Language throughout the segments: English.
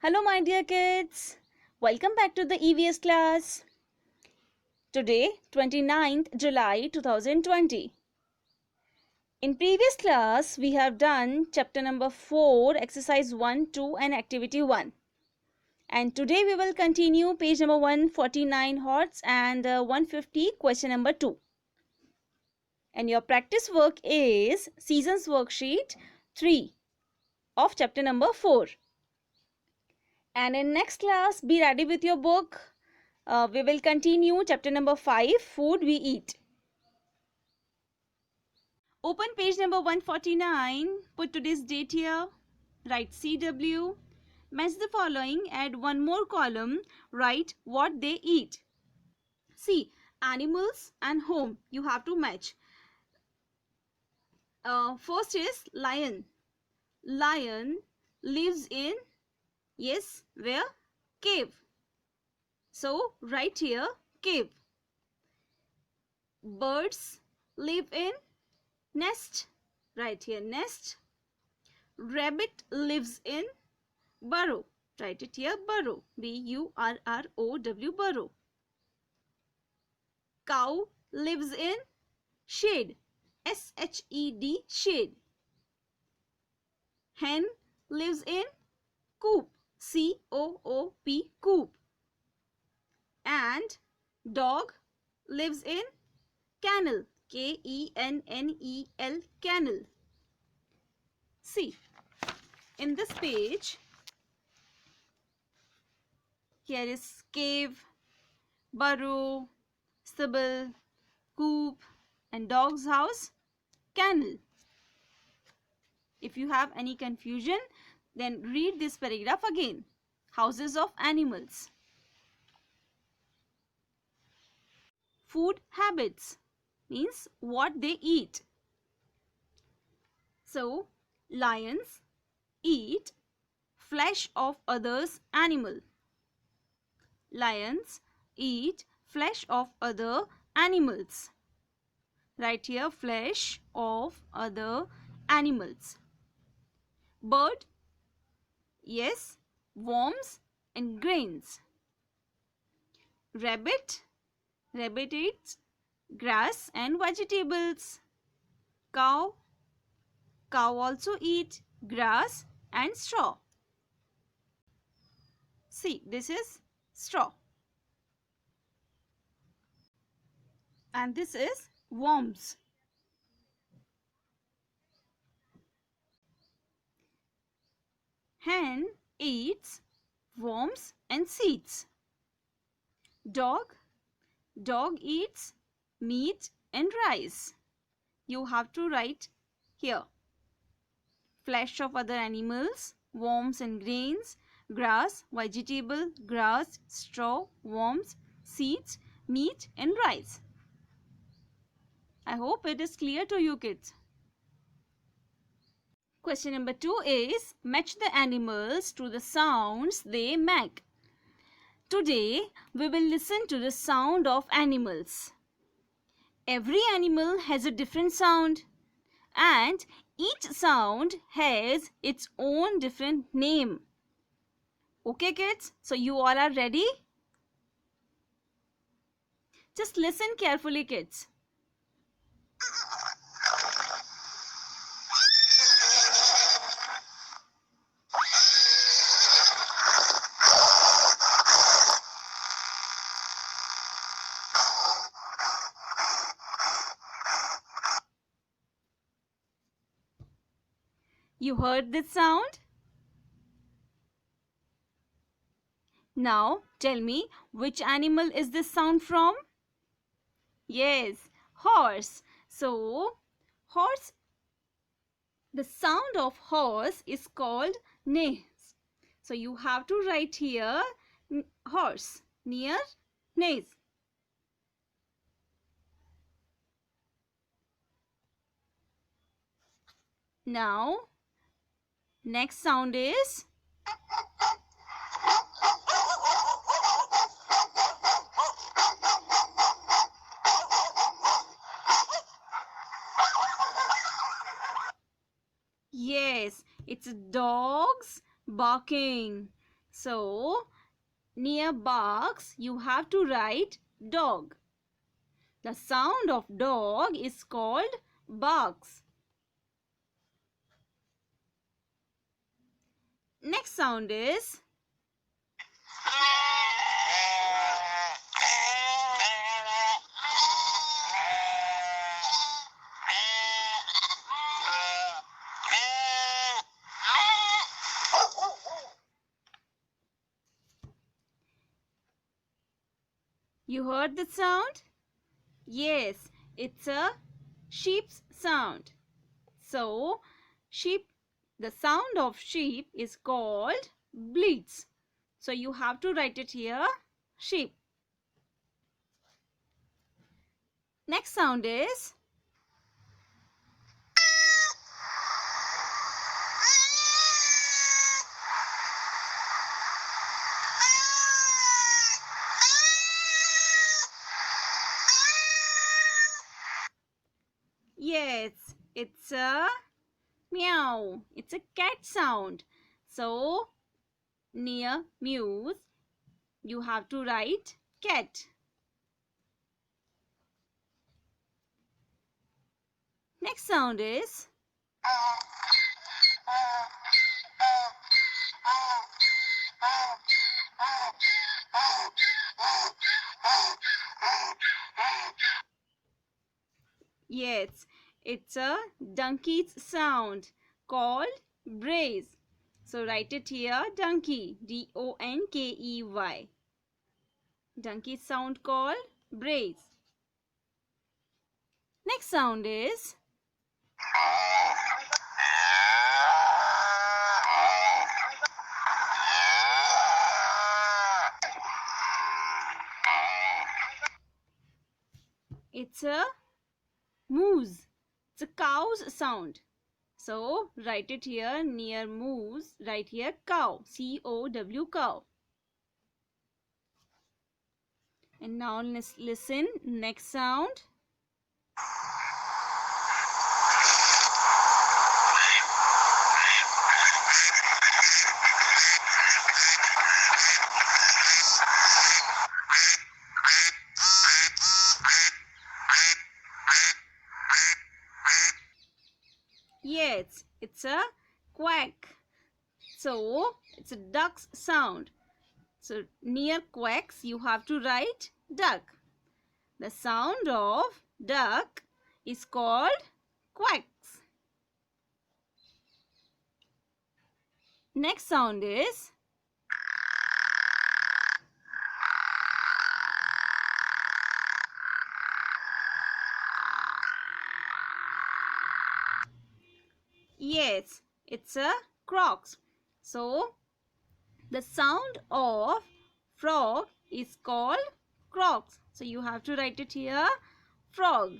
Hello, my dear kids. Welcome back to the EVS class. Today, 29th July 2020. In previous class, we have done chapter number 4, exercise 1, 2 and activity 1. And today we will continue page number 149 HOTS and 150 question number 2. And your practice work is seasons worksheet 3 of chapter number 4. And in next class, be ready with your book. We will continue chapter number 5, food we eat. Open page number 149, put today's date here, write CW, match the following, add one more column, write what they eat. See, animals and home, you have to match. First is lion. Lion lives in, yes, where? Cave. So, write here, cave. Birds live in nest. Write here, nest. Rabbit lives in burrow. Write it here, burrow. B-U-R-R-O-W, burrow. Cow lives in shade. S-H-E-D, shade. Hen lives in coop. C-O-O-P, coop. And dog lives in kennel. K-E-N-N-E-L, kennel. See, in this page, here is cave, burrow, stable, coop, and dog's house, kennel. If you have any confusion, then read this paragraph again. Houses of animals. Food habits means what they eat. So, lions eat flesh of others' animal. Lions eat flesh of other animals. Write here, flesh of other animals. Bird, yes, worms and grains. Rabbit eats grass and vegetables. Cow also eat grass and straw. See, this is straw. And this is worms. Hen eats worms and seeds. Dog eats meat and rice. You have to write here. Flesh of other animals, worms and grains, grass, vegetable, grass, straw, worms, seeds, meat and rice. I hope it is clear to you kids. Question number 2 is match the animals to the sounds they make. Today we will listen to the sound of animals. Every animal has a different sound and each sound has its own different name. Okay kids, so you all are ready? Just listen carefully kids. You heard this sound? Now tell me, which animal is this sound from? Yes, horse. So, horse, the sound of horse is called neigh. So, you have to write here horse near neighs. Now, next sound is yes, it's dogs barking. So, near barks, you have to write dog. The sound of dog is called barks. Next sound is you heard the sound? Yes, it's a sheep's sound. So, sheep, the sound of sheep is called bleats. So, you have to write it here, sheep. Next sound is yes, it's a meow. It's a cat sound. So, near mews, you have to write cat. Next sound is yes, it's a donkey's sound called brays. So write it here, donkey, D-O-N-K-E-Y. Donkey sound called brays. Next sound is it's a moose. It's a cow's sound. So write it here near moose. Write here cow, C-O-W, cow. And now let's listen. Next sound. Yes, it's a quack. So it's a duck's sound. So near quacks you have to write duck. The sound of duck is called quacks. Next sound is yes, it's a croaks. So the sound of frog is called croaks. So you have to write it here, frog.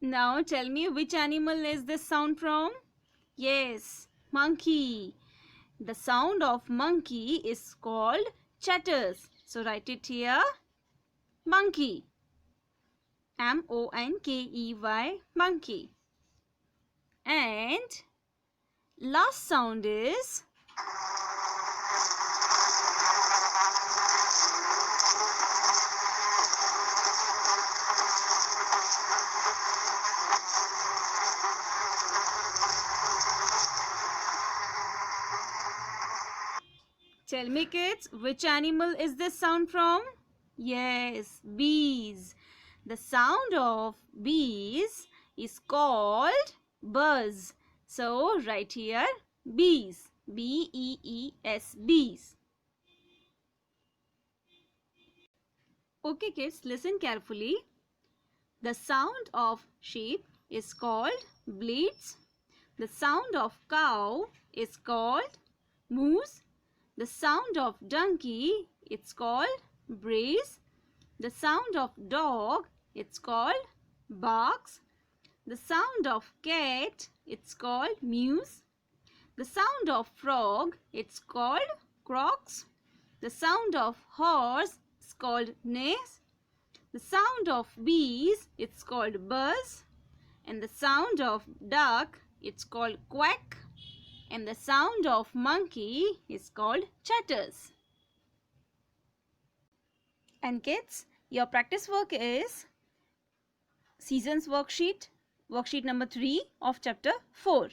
Now tell me, which animal is this sound from? Yes, monkey. The sound of monkey is called chatters. So write it here, monkey. M-O-N-K-E-Y, monkey. And last sound is tell me kids, which animal is this sound from? Yes, bees. The sound of bees is called buzz. So write here bees. B-E-E-S, bees. Okay kids, listen carefully. The sound of sheep is called bleats. The sound of cow is called moose. The sound of donkey, it's called brays. The sound of dog, it's called barks. The sound of cat, it's called mews. The sound of frog, it's called croaks. The sound of horse is called neighs. The sound of bees, it's called buzz. And the sound of duck, it's called quack. And the sound of monkey is called chatters. And kids, your practice work is Seasons worksheet, worksheet number 3 of chapter 4.